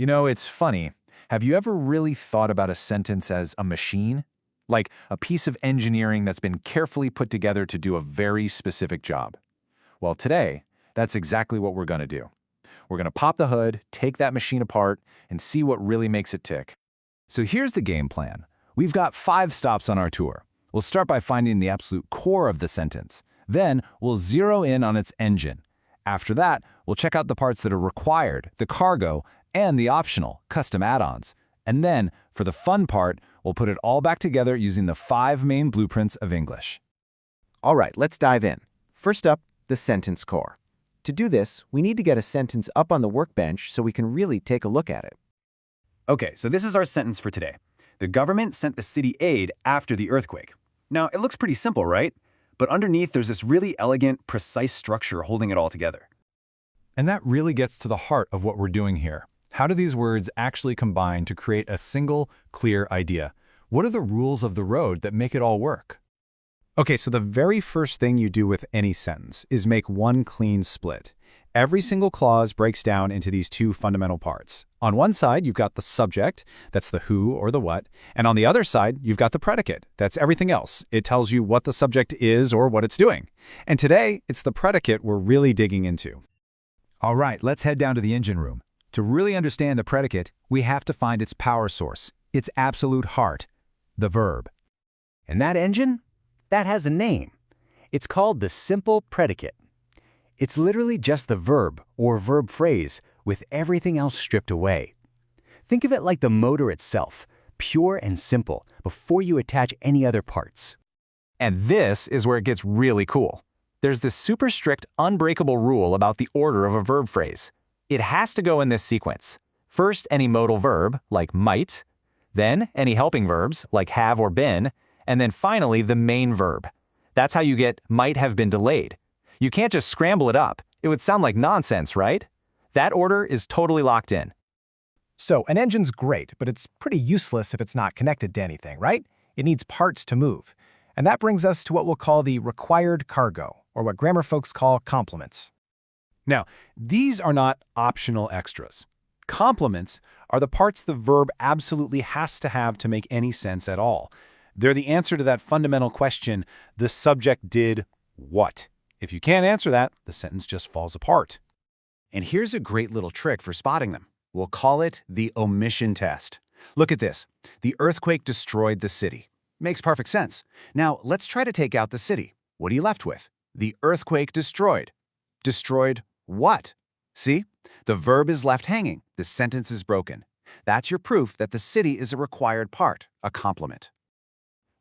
You know, it's funny. Have you ever really thought about a sentence as a machine? Like a piece of engineering that's been carefully put together to do a very specific job? Well, today, that's exactly what we're going to do. We're going to pop the hood, take that machine apart, and see what really makes it tick. So here's the game plan. We've got 5 stops on our tour. We'll start by finding the absolute core of the sentence. Then we'll zero in on its engine. After that, we'll check out the parts that are required, the cargo, and the optional, custom add-ons. And then, for the fun part, we'll put it all back together using the 5 main blueprints of English. All right, let's dive in. First up, the sentence core. To do this, we need to get a sentence up on the workbench so we can really take a look at it. Okay, so this is our sentence for today. The government sent the city aid after the earthquake. Now, it looks pretty simple, right? But underneath, there's this really elegant, precise structure holding it all together. And that really gets to the heart of what we're doing here. How do these words actually combine to create a single, clear idea? What are the rules of the road that make it all work? Okay, so the very first thing you do with any sentence is make one clean split. Every single clause breaks down into these 2 fundamental parts. On one side, you've got the subject, that's the who or the what, and on the other side, you've got the predicate, that's everything else. It tells you what the subject is or what it's doing. And today, it's the predicate we're really digging into. All right, let's head down to the engine room. To really understand the predicate, we have to find its power source, its absolute heart, the verb. And that engine? That has a name. It's called the simple predicate. It's literally just the verb or verb phrase with everything else stripped away. Think of it like the motor itself, pure and simple, before you attach any other parts. And this is where it gets really cool. There's this super strict, unbreakable rule about the order of a verb phrase. It has to go in this sequence. First, any modal verb, like might, then any helping verbs, like have or been, and then finally the main verb. That's how you get might have been delayed. You can't just scramble it up. It would sound like nonsense, right? That order is totally locked in. So an engine's great, but it's pretty useless if it's not connected to anything, right? It needs parts to move. And that brings us to what we'll call the required cargo, or what grammar folks call complements. Now, these are not optional extras. Complements are the parts the verb absolutely has to have to make any sense at all. They're the answer to that fundamental question, the subject did what? If you can't answer that, the sentence just falls apart. And here's a great little trick for spotting them. We'll call it the omission test. Look at this. The earthquake destroyed the city. Makes perfect sense. Now, let's try to take out the city. What are you left with? The earthquake destroyed. Destroyed what? See? The verb is left hanging. The sentence is broken. That's your proof that the city is a required part, a complement.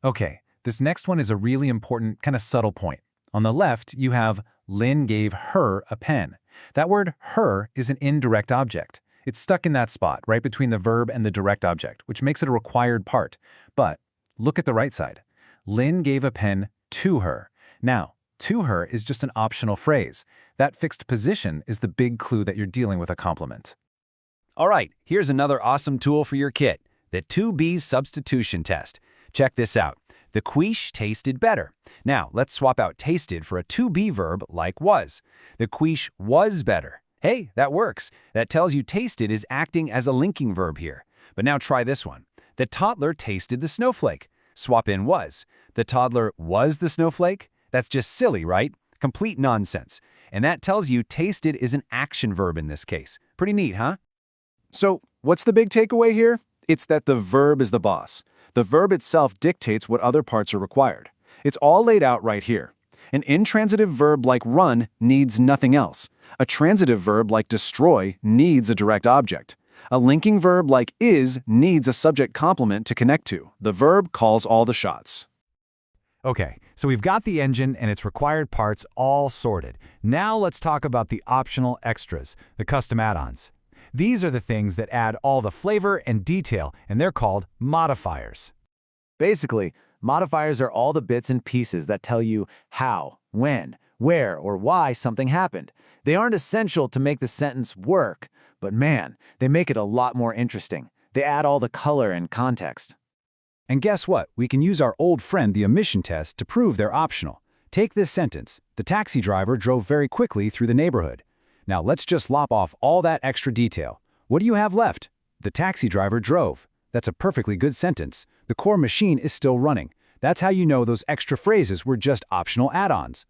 Okay, this next one is a really important, kind of subtle point. On the left, you have Lynn gave her a pen. That word her is an indirect object. It's stuck in that spot, right between the verb and the direct object, which makes it a required part. But look at the right side. Lynn gave a pen to her. Now, to her is just an optional phrase. That fixed position is the big clue that you're dealing with a complement. All right, here's another awesome tool for your kit, the 2B substitution test. Check this out. The quiche tasted better. Now, let's swap out tasted for a to-be verb like was. The quiche was better. Hey, that works. That tells you tasted is acting as a linking verb here. But now try this one. The toddler tasted the snowflake. Swap in was. The toddler was the snowflake? That's just silly, right? Complete nonsense. And that tells you tasted is an action verb in this case. Pretty neat, huh? So, what's the big takeaway here? It's that the verb is the boss. The verb itself dictates what other parts are required. It's all laid out right here. An intransitive verb like run needs nothing else. A transitive verb like destroy needs a direct object. A linking verb like is needs a subject complement to connect to. The verb calls all the shots. Okay, so we've got the engine and its required parts all sorted. Now let's talk about the optional extras, the custom add-ons. These are the things that add all the flavor and detail, and they're called modifiers. Basically, modifiers are all the bits and pieces that tell you how, when, where, or why something happened. They aren't essential to make the sentence work, but man, they make it a lot more interesting. They add all the color and context. And guess what? We can use our old friend the omission test to prove they're optional. Take this sentence. The taxi driver drove very quickly through the neighborhood. Now let's just lop off all that extra detail. What do you have left? The taxi driver drove. That's a perfectly good sentence. The core machine is still running. That's how you know those extra phrases were just optional add-ons.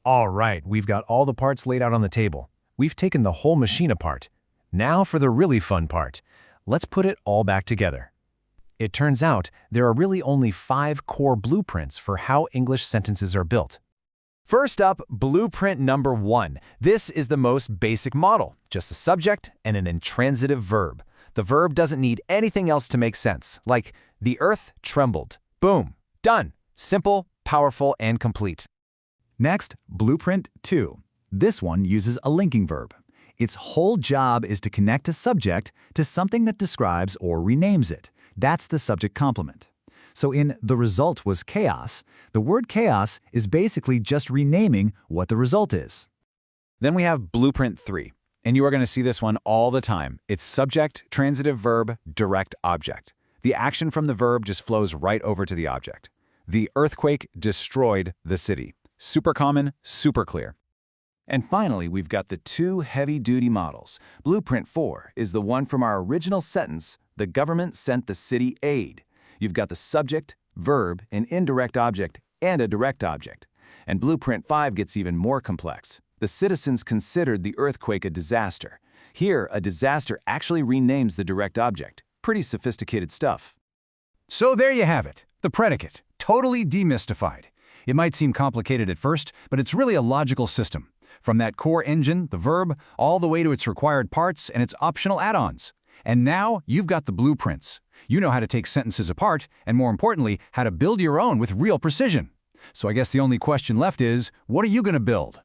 All right, we've got all the parts laid out on the table. We've taken the whole machine apart. Now for the really fun part. Let's put it all back together. It turns out there are really only 5 core blueprints for how English sentences are built. First up, blueprint number 1. This is the most basic model, just a subject and an intransitive verb. The verb doesn't need anything else to make sense, like the earth trembled. Boom, done. Simple, powerful, and complete. Next, blueprint 2. This one uses a linking verb. Its whole job is to connect a subject to something that describes or renames it. That's the subject complement. So in "the result was chaos," the word chaos is basically just renaming what the result is. Then we have blueprint 3, and you are going to see this one all the time. It's subject, transitive verb, direct object. The action from the verb just flows right over to the object. The earthquake destroyed the city. Super common, super clear. And finally, we've got the 2 heavy-duty models. Blueprint 4 is the one from our original sentence, "The government sent the city aid." You've got the subject, verb, an indirect object, and a direct object. And blueprint 5 gets even more complex. The citizens considered the earthquake a disaster. Here, a disaster actually renames the direct object. Pretty sophisticated stuff. So there you have it, the predicate, totally demystified. It might seem complicated at first, but it's really a logical system. From that core engine, the verb, all the way to its required parts and its optional add-ons. And now you've got the blueprints. You know how to take sentences apart, and more importantly, how to build your own with real precision. So I guess the only question left is, what are you going to build?